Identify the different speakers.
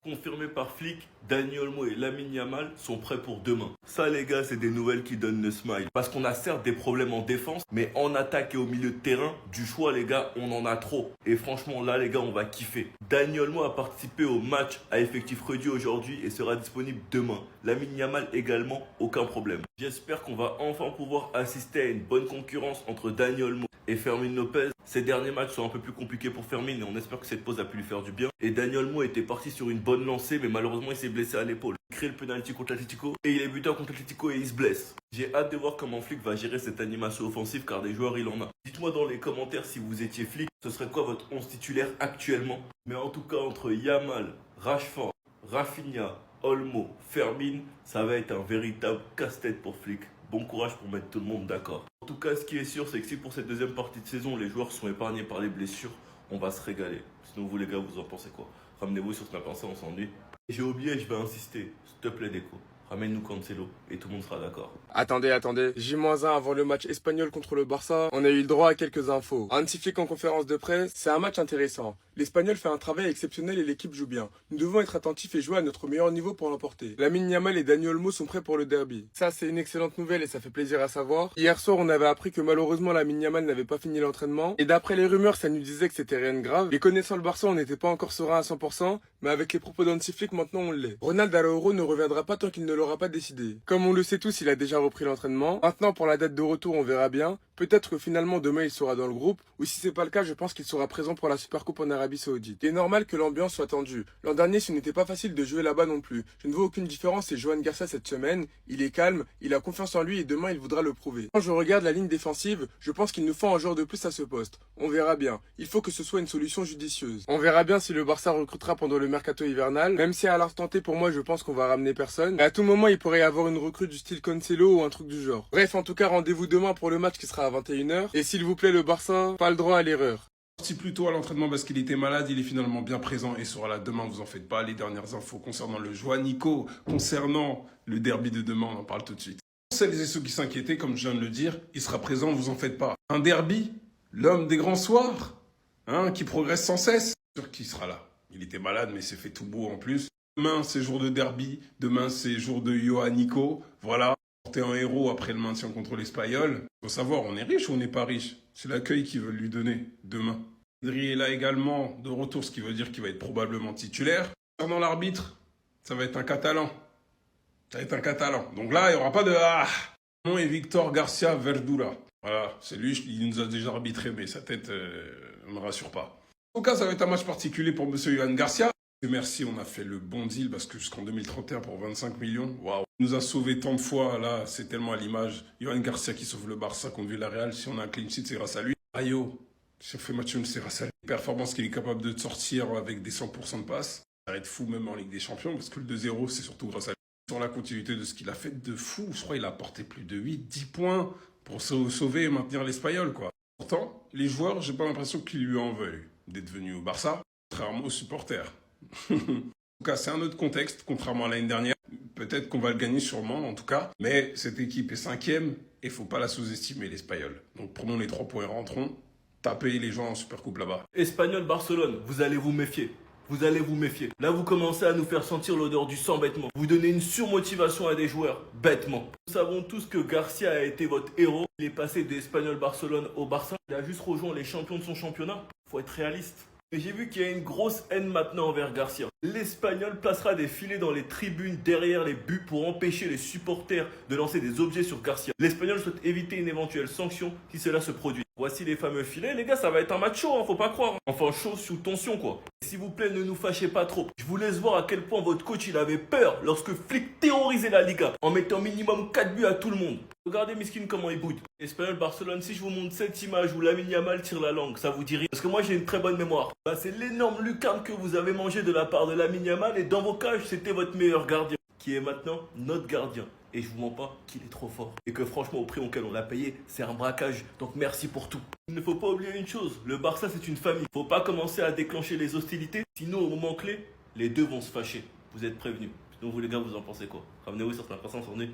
Speaker 1: Confirmé par Flick, Dani Olmo et Lamine Yamal sont prêts pour demain. Ça les gars, c'est des nouvelles qui donnent le smile. Parce qu'on a certes des problèmes en défense, mais en attaque et au milieu de terrain, du choix les gars, on en a trop. Et franchement là les gars, on va kiffer. Dani Olmo a participé au match à effectif réduit aujourd'hui et sera disponible demain. Lamine Yamal également, aucun problème. J'espère qu'on va enfin pouvoir assister à une bonne concurrence entre Dani Olmo et Fermin Lopez. Ces derniers matchs sont un peu plus compliqués pour Fermin et on espère que cette pause a pu lui faire du bien. Et Dani Olmo était parti sur une bonne lancée, mais malheureusement il s'est blessé à l'épaule. Il crée le penalty contre l'Atlético et il est buteur contre l'Atlético et il se blesse. J'ai hâte de voir comment Flick va gérer cette animation offensive car des joueurs il en a. Dites-moi dans les commentaires si vous étiez Flick, ce serait quoi votre 11 titulaire actuellement. Mais en tout cas entre Yamal, Rashford, Rafinha, Olmo, Fermin, ça va être un véritable casse-tête pour Flick. Bon courage pour mettre tout le monde d'accord. En tout cas, ce qui est sûr, c'est que si pour cette deuxième partie de saison, les joueurs sont épargnés par les blessures, on va se régaler. Sinon, vous les gars, vous en pensez quoi? Ramenez-vous sur Snap Insta, on s'ennuie. J'ai oublié, je vais insister. S'il te plaît, Deco. Ramène-nous Cancelo et tout le monde sera d'accord.
Speaker 2: Attendez. J-1 avant le match espagnol contre le Barça, on a eu le droit à quelques infos. Hansi Flick en conférence de presse, c'est un match intéressant. L'Espagnol fait un travail exceptionnel et l'équipe joue bien. Nous devons être attentifs et jouer à notre meilleur niveau pour l'emporter. Lamine Yamal et Dani Olmo sont prêts pour le derby. Ça, c'est une excellente nouvelle et ça fait plaisir à savoir. Hier soir, on avait appris que malheureusement Lamine Yamal n'avait pas fini l'entraînement. Et d'après les rumeurs, ça nous disait que c'était rien de grave. Et connaissant le Barça, on n'était pas encore serein à 100%, mais avec les propos d'Hansi Flick, maintenant on l'est. Ronald Araujo ne reviendra pas tant qu'il ne l'aura pas décidé. Comme on le sait tous, il a déjà repris l'entraînement. Maintenant, pour la date de retour, on verra bien. Peut-être que finalement demain il sera dans le groupe, ou si c'est pas le cas, je pense qu'il sera présent pour la Supercoupe en Arabie Saoudite. Il est normal que l'ambiance soit tendue. L'an dernier, ce n'était pas facile de jouer là-bas non plus. Je ne vois aucune différence, et Johan Garcia cette semaine, il est calme, il a confiance en lui et demain il voudra le prouver. Quand je regarde la ligne défensive, je pense qu'il nous faut un joueur de plus à ce poste. On verra bien. Il faut que ce soit une solution judicieuse. On verra bien si le Barça recrutera pendant le mercato hivernal, même si à l'instant T pour moi je pense qu'on va ramener personne. Et à tout moment il pourrait y avoir une recrue du style Cancelo ou un truc du genre. Bref, en tout cas rendez-vous demain pour le match qui sera à 21h. Et s'il vous plaît le Barça, pas le droit à l'erreur.
Speaker 3: Sorti plus tôt à l'entraînement parce qu'il était malade, il est finalement bien présent et sera là demain, vous en faites pas. Les dernières infos concernant le Joanico, concernant le derby de demain, on en parle tout de suite. Pour celles et ceux qui s'inquiétaient, comme je viens de le dire, il sera présent, vous en faites pas. Un derby, l'homme des grands soirs, qui progresse sans cesse, sûr qu'il sera là. Il était malade mais il s'est fait tout beau en plus. Demain c'est jour de derby, demain c'est jour de Joanico, voilà. Porter un héros après le maintien contre l'Espagnol. Il faut savoir, on est riche ou on n'est pas riche? C'est l'accueil qu'ils veulent lui donner demain. Pedri est là également de retour, ce qui veut dire qu'il va être probablement titulaire. Concernant l'arbitre, ça va être un Catalan. Ça va être un Catalan. Donc là, il n'y aura pas de Mon nom est Victor Garcia Verdura. Voilà, c'est lui, il nous a déjà arbitré, mais sa tête ne me rassure pas. En tout cas, ça va être un match particulier pour monsieur Johan Garcia. Et merci, on a fait le bon deal parce que jusqu'en 2031 pour 25 millions, waouh. Il nous a sauvé tant de fois, là, c'est tellement à l'image. Johan Garcia qui sauve le Barça contre Villarreal. Si on a un clean sheet, c'est grâce à lui. Ayo, si on fait match nul, c'est grâce à lui. Performance qu'il est capable de sortir avec des 100% de passes. Ça va être fou même en Ligue des Champions parce que le 2-0, c'est surtout grâce à lui. Sur la continuité de ce qu'il a fait de fou, je crois qu'il a apporté plus de 8-10 points pour sauver et maintenir l'Espagnol, quoi. Pourtant, les joueurs, j'ai pas l'impression qu'ils lui en veulent d'être venus au Barça, contrairement aux supporters. En tout cas, c'est un autre contexte, contrairement à l'année dernière. Peut-être qu'on va le gagner sûrement, en tout cas. Mais cette équipe est 5e et il ne faut pas la sous-estimer, l'Espagnol. Donc prenons les 3 points et rentrons. Tapez les gens en Supercoupe là-bas.
Speaker 1: Espagnol-Barcelone, vous allez vous méfier. Vous allez vous méfier. Là, vous commencez à nous faire sentir l'odeur du sang bêtement. Vous donnez une surmotivation à des joueurs bêtement. Nous savons tous que Garcia a été votre héros. Il est passé d'Espagnol-Barcelone au Barça. Il a juste rejoint les champions de son championnat. Faut être réaliste. Et j'ai vu qu'il y a une grosse haine maintenant envers Garcia. L'Espagnol placera des filets dans les tribunes derrière les buts pour empêcher les supporters de lancer des objets sur Garcia. L'Espagnol souhaite éviter une éventuelle sanction si cela se produit. Voici les fameux filets. Les gars, ça va être un match chaud, faut pas croire. Enfin, chaud sous tension, quoi. S'il vous plaît, ne nous fâchez pas trop. Je vous laisse voir à quel point votre coach il avait peur lorsque Flick terrorisait la Liga en mettant minimum 4 buts à tout le monde. Regardez Miskin comment il boude. Espagnol Barcelone, si je vous montre cette image où Lamine Yamal tire la langue, ça vous dit rien? Parce que moi j'ai une très bonne mémoire. Bah, c'est l'énorme lucarne que vous avez mangé de la part de Lamine Yamal et dans vos cages c'était votre meilleur gardien. Qui est maintenant notre gardien. Et je vous mens pas qu'il est trop fort. Et que franchement au prix auquel on l'a payé, c'est un braquage. Donc merci pour tout. Il ne faut pas oublier une chose, le Barça c'est une famille. Faut pas commencer à déclencher les hostilités. Sinon au moment clé, les deux vont se fâcher. Vous êtes prévenus. Donc vous les gars, vous en pensez quoi? Ramenez-vous sur Snap Insta, on s'en est.